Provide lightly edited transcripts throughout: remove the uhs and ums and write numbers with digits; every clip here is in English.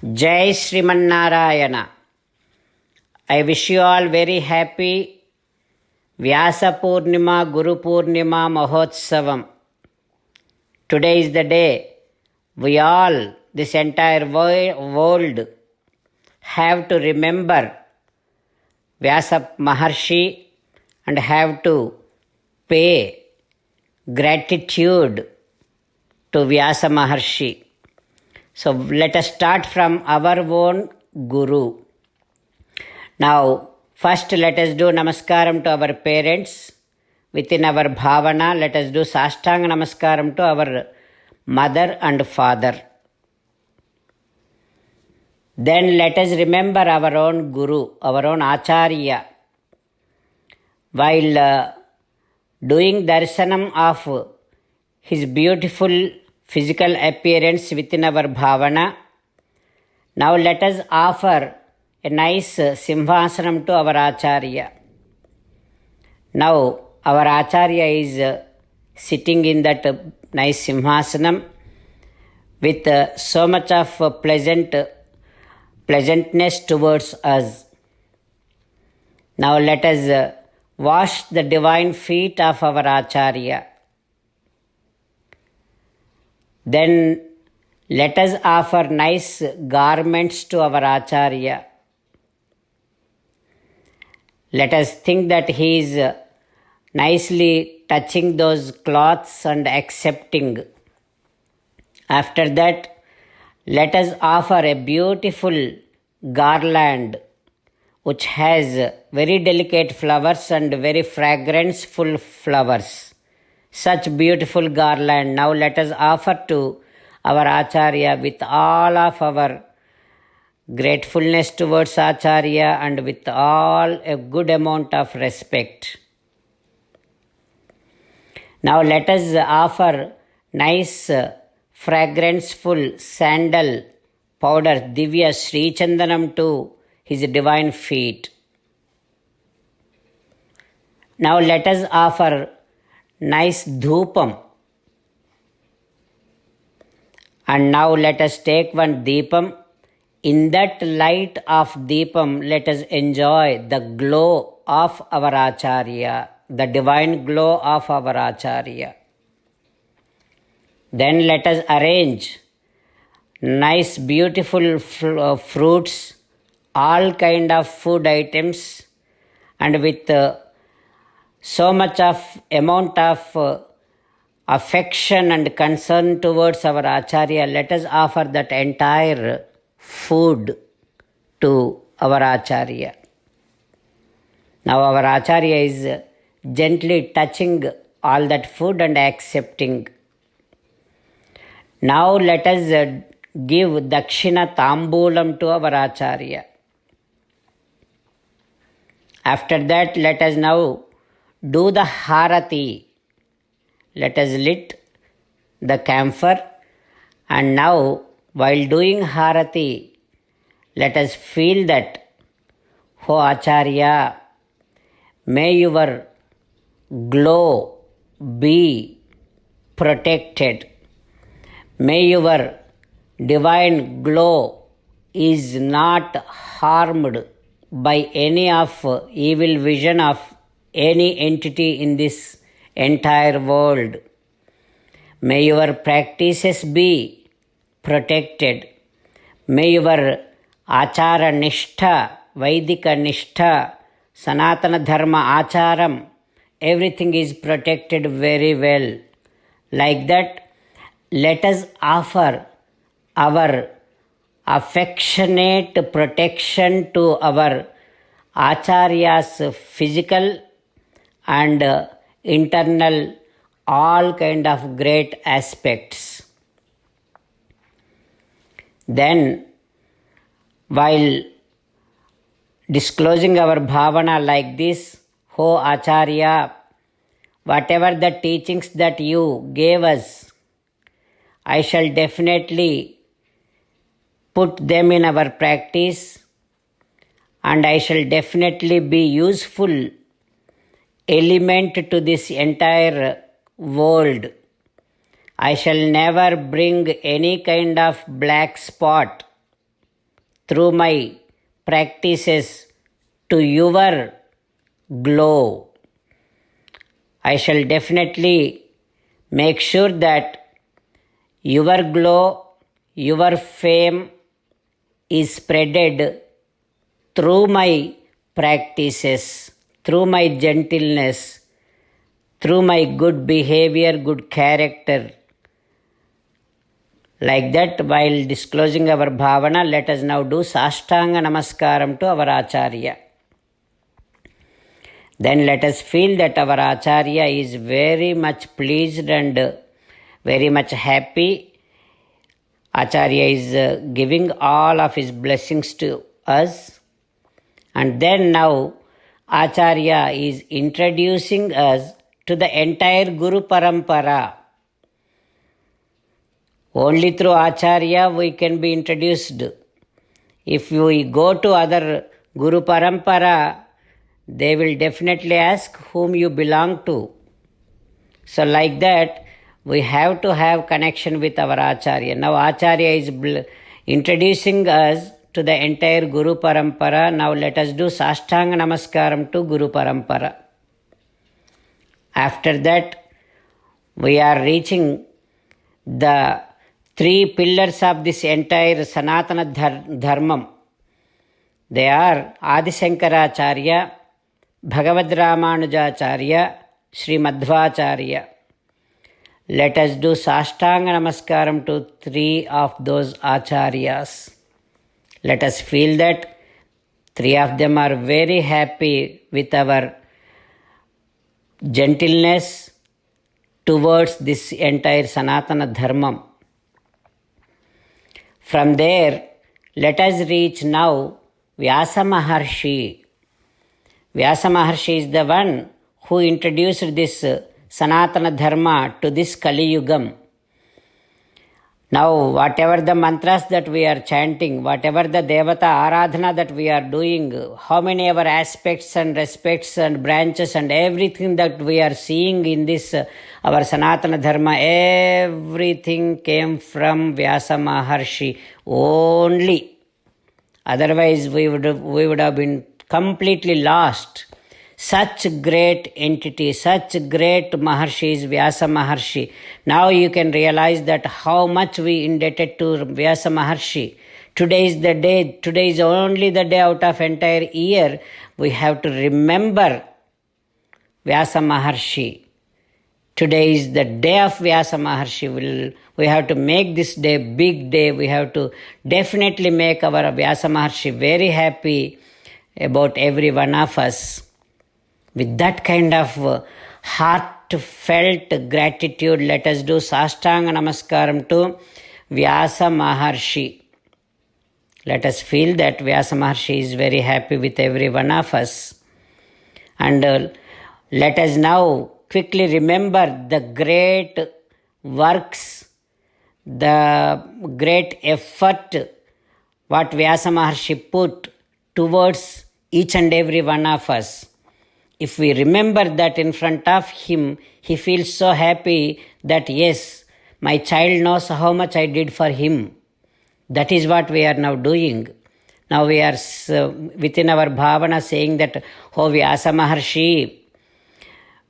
Jai Srimannarayana. I wish you all very happy Vyasa Purnima Guru Purnima Mahotsavam. Today is the day we all, this entire world, have to remember Vyasa Maharshi and have to pay gratitude to Vyasa Maharshi. So let us start from our own Guru. Now, first let us do Namaskaram to our parents. Within our Bhavana, let us do Sashtanga Namaskaram to our mother and father. Then let us remember our own Guru, our own Acharya. While doing darshanam of his beautiful physical appearance within our bhavana, now let us offer a nice simhasanam to our Acharya. Now our Acharya is sitting in that nice simhasanam with so much of pleasantness towards us. Now let us wash the divine feet of our Acharya. Then let us offer nice garments to our Acharya. Let us think that he is nicely touching those cloths and accepting. After that, let us offer a beautiful garland which has very delicate flowers and very fragranceful flowers. Such beautiful garland. Now let us offer to our Acharya with all of our gratefulness towards Acharya and with all a good amount of respect. Now let us offer nice fragranceful sandal powder, Divya Sri Chandanam, to his divine feet. Now let us offer nice dhupam. And now let us take one deepam. In that light of deepam, let us enjoy the glow of our Acharya, the divine glow of our Acharya. Then let us arrange nice beautiful fruits, all kind of food items, and with so much of amount of affection and concern towards our Acharya, let us offer that entire food to our Acharya. Now our Acharya is gently touching all that food and accepting. Now let us give Dakshina Tambulam to our Acharya. After that, let us now do the Harati. Let us lit the camphor, and now while doing Harati, let us feel that, O Acharya, may your glow be protected. May your divine glow is not harmed by any of evil vision of any entity in this entire world. May your practices be protected. May your Achara Nishtha, Vaidika Nishtha, Sanatana Dharma Acharam, everything is protected very well. Like that, let us offer our affectionate protection to our Acharya's physical and internal, all kind of great aspects. Then, while disclosing our bhavana like this, O Acharya, whatever the teachings that you gave us, I shall definitely put them in our practice, and I shall definitely be useful element to this entire world. I shall never bring any kind of black spot through my practices to your glow. I shall definitely make sure that your glow, your fame is spreaded through my practices, through my gentleness, through my good behavior, good character. Like that, while disclosing our bhavana, let us now do Sashtanga Namaskaram to our Acharya. Then let us feel that our Acharya is very much pleased and very much happy. Acharya is giving all of his blessings to us. And then now Acharya is introducing us to the entire Guru Parampara. Only through Acharya we can be introduced. If we go to other Guru Parampara, they will definitely ask whom you belong to. So like that, we have to have connection with our Acharya. Now Acharya is introducing us to the entire Guru Parampara. Now let us do Sashtanga Namaskaram to Guru Parampara. After that, we are reaching the three pillars of this entire Sanatana Dharmam. They are Adi Shankaracharya, Bhagavad Ramanujacharya, Sri Madhvacharya. Let us do Sashtanga Namaskaram to three of those Acharyas. Let us feel that three of them are very happy with our gentleness towards this entire Sanatana Dharmam. From there, let us reach now Vyasa Maharshi. Vyasa Maharshi is the one who introduced this Sanatana Dharma to this Kali Yugam. Now, whatever the mantras that we are chanting, whatever the Devata Aradhana that we are doing, how many our aspects and respects and branches and everything that we are seeing in this our Sanatana Dharma, everything came from Vyasa Maharshi only. Otherwise, we would have been completely lost. Such great entity, such great Maharshi is Vyasa Maharshi. Now you can realize that how much we indebted to Vyasa Maharshi. Today is the day, today is only the day out of entire year. We have to remember Vyasa Maharshi. Today is the day of Vyasa Maharshi. We have to make this day big day. We have to definitely make our Vyasa Maharshi very happy about every one of us. With that kind of heartfelt gratitude, let us do Sashtanga Namaskaram to Vyasa Maharshi. Let us feel that Vyasa Maharshi is very happy with every one of us. And let us now quickly remember the great works, the great effort what Vyasa Maharshi put towards each and every one of us. If we remember that in front of him, he feels so happy that yes, my child knows how much I did for him. That is what we are now doing. Now we are within our bhavana saying that, oh Vyasa Maharshi,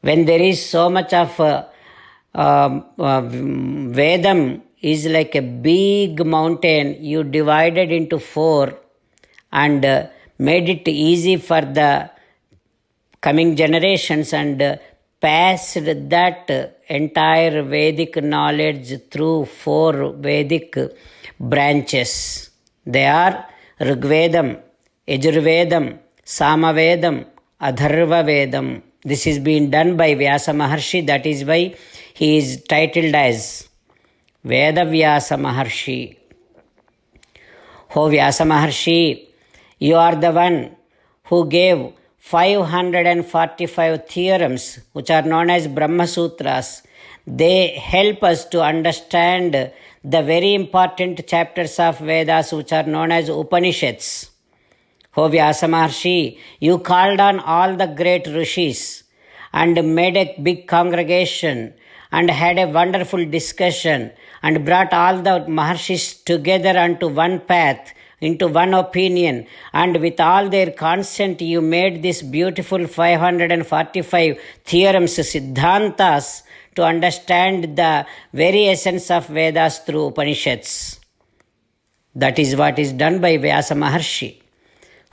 when there is so much of Vedam is like a big mountain, you divided into four and made it easy for the coming generations and passed that entire Vedic knowledge through four Vedic branches. They are Rigvedam, Yajurvedam, Samavedam, Atharva Vedam. This is being done by Vyasa Maharshi. That is why he is titled as Veda Vyasa Maharshi. Oh Vyasa Maharshi, you are the one who gave 545 theorems which are known as Brahma Sutras. They help us to understand the very important chapters of Vedas which are known as Upanishads. O Vyasa Maharshi, you called on all the great rishis and made a big congregation and had a wonderful discussion and brought all the Maharshis together onto one path into one opinion, and with all their consent you made this beautiful 545 theorems, siddhantas, to understand the very essence of Vedas through Upanishads. That is what is done by Vyasa Maharshi.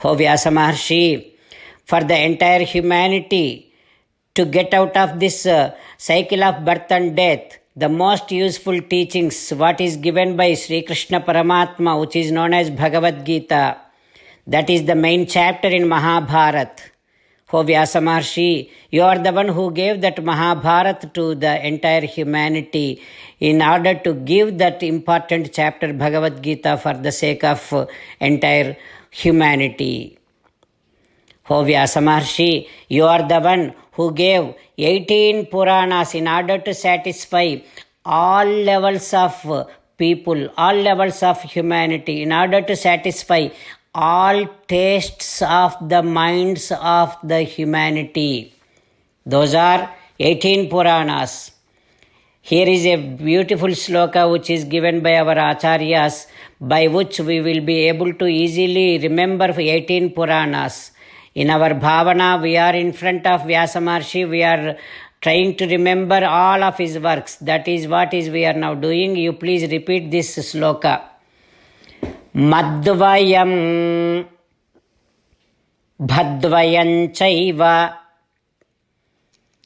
Oh Vyasa Maharshi, for the entire humanity to get out of this cycle of birth and death, the most useful teachings, what is given by Sri Krishna Paramatma, which is known as Bhagavad Gita, that is the main chapter in Mahabharata. Oh Vyasa Maharshi, you are the one who gave that Mahabharata to the entire humanity in order to give that important chapter Bhagavad Gita for the sake of entire humanity. Oh Vyasa Maharshi, you are the one who gave 18 Puranas in order to satisfy all levels of people, all levels of humanity, in order to satisfy all tastes of the minds of the humanity. Those are 18 Puranas. Here is a beautiful sloka which is given by our Acharyas, by which we will be able to easily remember 18 Puranas. In our bhavana, we are in front of Vyasa Maharshi, we are trying to remember all of his works. That is what we are now doing. You please repeat this sloka. Madvayam bhadvayam chaiva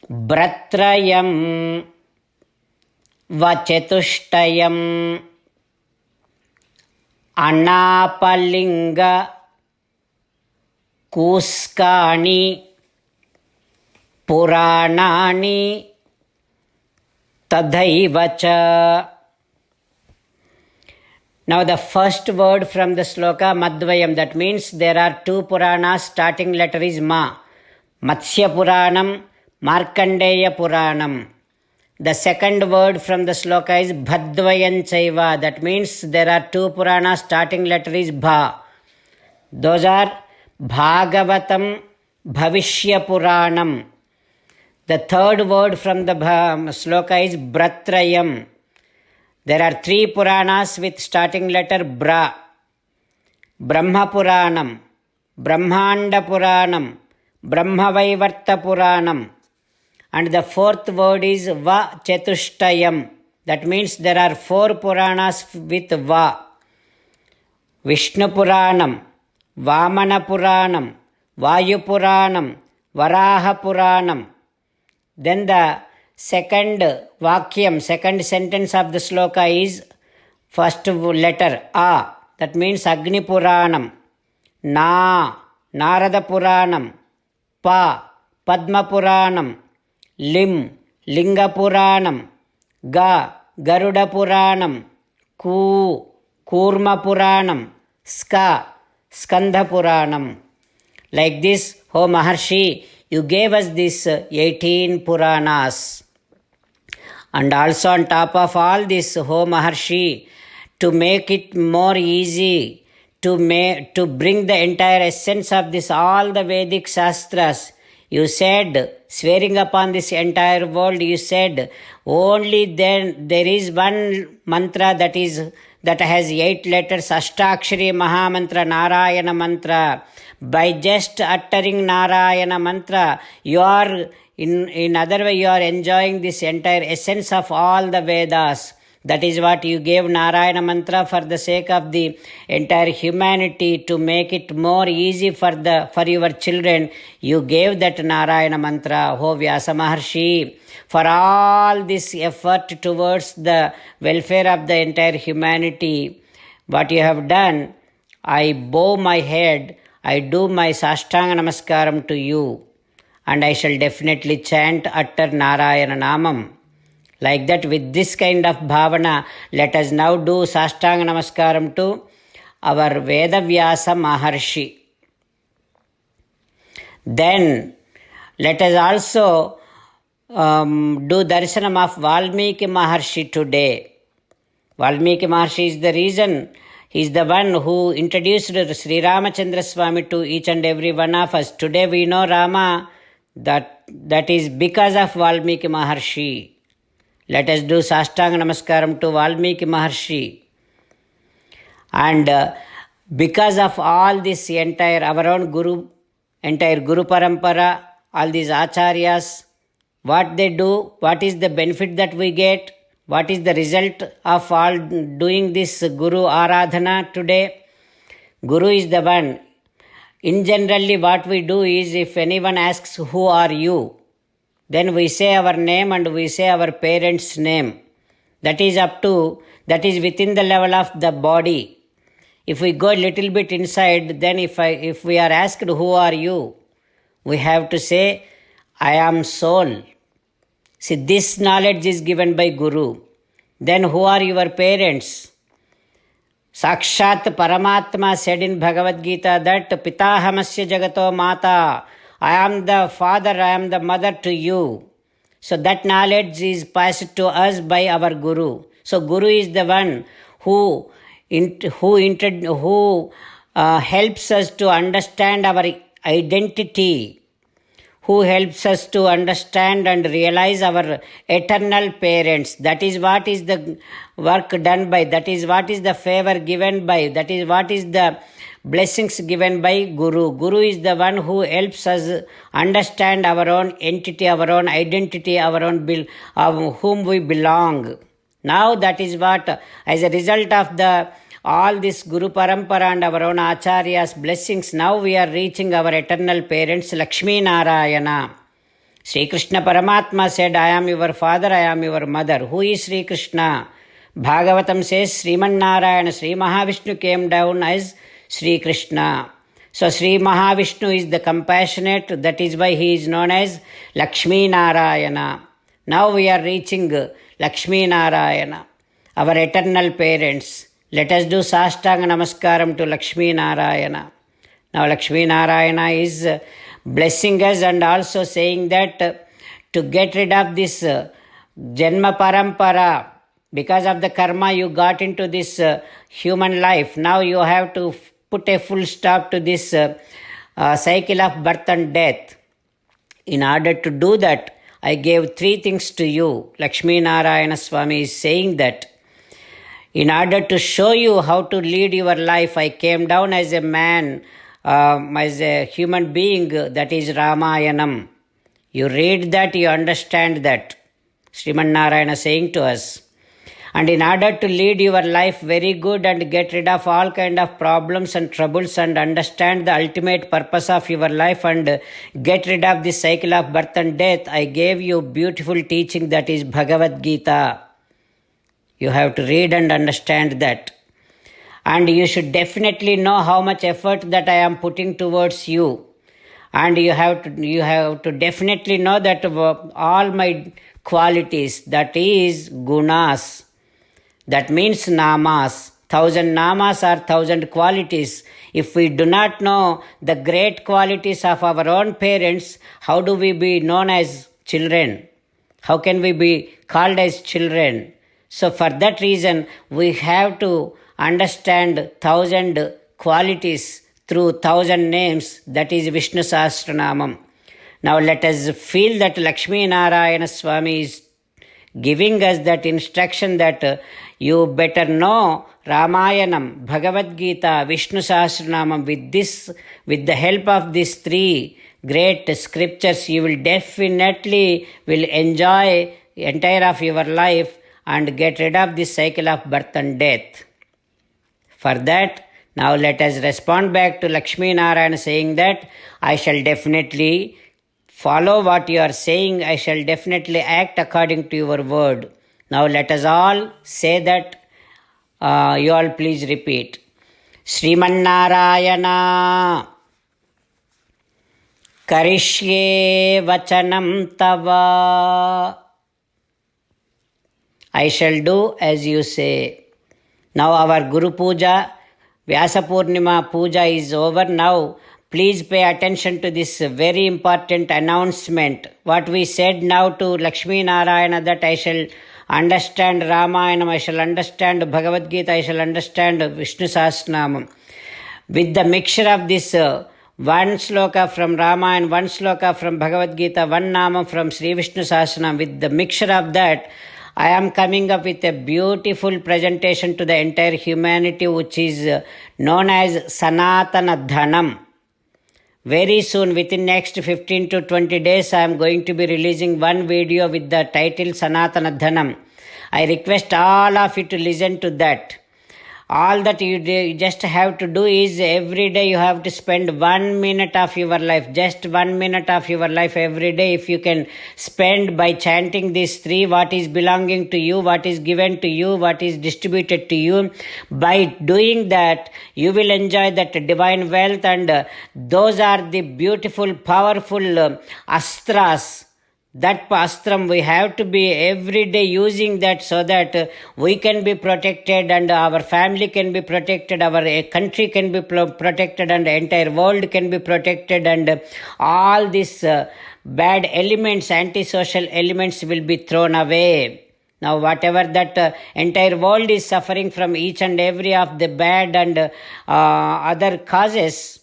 bratrayam vachetushtayam anapalinga Kuskani Puranani Tadhaivacha. Now the first word from the sloka, Madvayam, that means there are two Puranas, starting letter is Ma. Matsya Puranam, Markandeya Puranam. The second word from the sloka is Bhadvayan Chaiva, that means there are two Puranas, starting letter is Bha. Those are Bhagavatam, Bhavishya Puranam. The third word from the sloka is Bratrayam. There are three Puranas with starting letter Bra. Brahma Puranam, Brahmanda Puranam, Brahmavaivarta Puranam. And the fourth word is Va Chetushtayam. That means there are four Puranas with Va. Vishnu Puranam, Vamana Puranam, Vayu Puranam, Varaha Puranam. Then the second vakyam, second sentence of the sloka is first letter A. That means Agni Puranam. Na, Narada Puranam. Pa, Padma Puranam. Lim, Linga Puranam. Ga, Garuda Puranam. Ku, Kurma Puranam. Ska, Skandha Puranam. Like this, O Maharshi, you gave us these 18 Puranas. And also on top of all this, O Maharshi, to make it more easy, to bring the entire essence of this, all the Vedic Shastras, you said, swearing upon this entire world, you said, only then there is one mantra that has 8 letters, Ashtakshari Mahamantra, Narayana Mantra. By just uttering Narayana Mantra, you are, in other way, you are enjoying this entire essence of all the Vedas. That is what you gave Narayana Mantra for the sake of the entire humanity, to make it more easy for your children. You gave that Narayana Mantra, O Vyasa Maharshi. For all this effort towards the welfare of the entire humanity, what you have done, I bow my head, I do my Sashtanga Namaskaram to you, and I shall definitely chant, utter Narayana Namam. Like that, with this kind of bhavana, let us now do Sashtanga Namaskaram to our Vedavyasa Maharshi. Then, let us also do darshanam of Valmiki Maharshi today. Valmiki Maharshi is the reason, he is the one who introduced Sri Ramachandra Swami to each and every one of us. Today we know Rama, that is because of Valmiki Maharshi. Let us do Sashtanga Namaskaram to Valmiki Maharshi. And Because of all this entire, our own Guru, entire Guru Parampara, all these Acharyas, what they do, what is the benefit that we get, what is the result of all doing this Guru Aradhana today. Guru is the one. In generally what we do is, if anyone asks, who are you? Then we say our name and we say our parents' name. That is within the level of the body. If we go a little bit inside, then if we are asked, who are you? We have to say, I am soul. See, this knowledge is given by Guru. Then who are your parents? Sakshat Paramatma said in Bhagavad Gita that Pitahamasya Jagato Mata, I am the father, I am the mother to you. So that knowledge is passed to us by our Guru. So Guru is the one who helps us to understand our identity, who helps us to understand and realize our eternal parents. That is what is the work done by, that is what is the favor given by, that is what is the blessings given by Guru. Guru is the one who helps us understand our own entity, our own identity, our own of whom we belong. Now that is what, as a result of all this Guru Parampara and our own Acharya's blessings, now we are reaching our eternal parents, Lakshmi Narayana. Sri Krishna Paramatma said, I am your father, I am your mother. Who is Sri Krishna? Bhagavatam says, Sriman Narayana, Sri Mahavishnu came down as Sri Krishna. So Sri Mahavishnu is the compassionate, that is why he is known as Lakshmi Narayana. Now we are reaching Lakshmi Narayana, our eternal parents. Let us do Sastanga Namaskaram to Lakshmi Narayana. Now Lakshmi Narayana is blessing us and also saying that to get rid of this Janma Parampara, because of the karma you got into this human life, now you have to put a full stop to this cycle of birth and death. In order to do that, I gave 3 things to you. Lakshmi Narayana Swami is saying that in order to show you how to lead your life, I came down as a man, as a human being, that is Ramayanam. You read that, you understand that. Sriman Narayana saying to us. And in order to lead your life very good and get rid of all kind of problems and troubles and understand the ultimate purpose of your life and get rid of this cycle of birth and death, I gave you beautiful teaching, that is Bhagavad Gita. You have to read and understand that. And you should definitely know how much effort that I am putting towards you. And you have to definitely know that all my qualities, that is gunas, that means namas. 1,000 namas are 1,000 qualities. If we do not know the great qualities of our own parents, how do we be known as children? How can we be called as children? So for that reason, we have to understand 1,000 qualities through 1,000 names, that is Vishnu Sahasranamam. Now let us feel that Lakshmi Narayana Swami is giving us that instruction that you better know Ramayanam, Bhagavad Gita, Vishnu Sahasranamam. With the help of these 3 great scriptures, you will definitely enjoy the entire of your life and get rid of this cycle of birth and death. For that, now let us respond back to Lakshmi Narayana saying that I shall definitely follow what you are saying, I shall definitely act according to your word. Now let us all say that, you all please repeat. Sriman Narayana Karishye Vachanam Tava. I shall do as you say. Now our Guru Puja, Vyasa Purnima Puja is over now. Please pay attention to this very important announcement. What we said now to Lakshmi Narayana, that I shall understand Ramayana, I shall understand Bhagavad Gita, I shall understand Vishnu Sahasranamam. With the mixture of this one sloka from Ramayana, one sloka from Bhagavad Gita, one nama from Sri Vishnu Sahasranam, with the mixture of that, I am coming up with a beautiful presentation to the entire humanity, which is known as Sanatana Dhanam. Very soon, within next 15 to 20 days, I am going to be releasing one video with the title Sanatana Dhanam. I request all of you to listen to that. All that you just have to do is every day you have to spend 1 minute of your life, just 1 minute of your life every day. If you can spend by chanting these three, what is belonging to you, what is given to you, what is distributed to you, by doing that, you will enjoy that divine wealth, and those are the beautiful, powerful astras. That astram, we have to be every day using that so that we can be protected and our family can be protected, our country can be protected, and the entire world can be protected, and all these bad elements, antisocial elements will be thrown away. Now, whatever that entire world is suffering from each and every of the bad and other causes,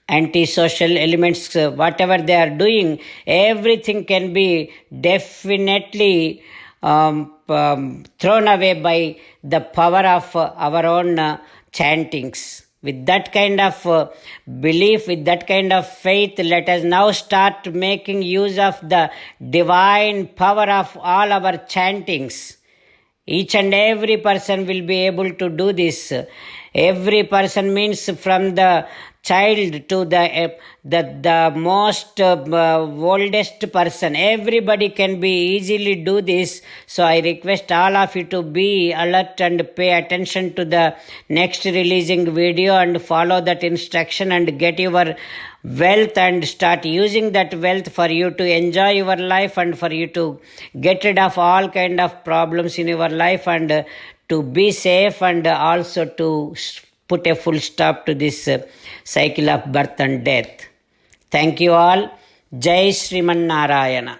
antisocial elements, whatever they are doing, everything can be definitely thrown away by the power of our own chantings. With that kind of belief, with that kind of faith, let us now start making use of the divine power of all our chantings. Each and every person will be able to do this. Every person means from the child to the most oldest person. Everybody can be easily do this. So I request all of you to be alert and pay attention to the next releasing video and follow that instruction and get your wealth and start using that wealth for you to enjoy your life and for you to get rid of all kind of problems in your life and to be safe, and also to put a full stop to this cycle of birth and death. Thank you all. Jai Sriman Narayana.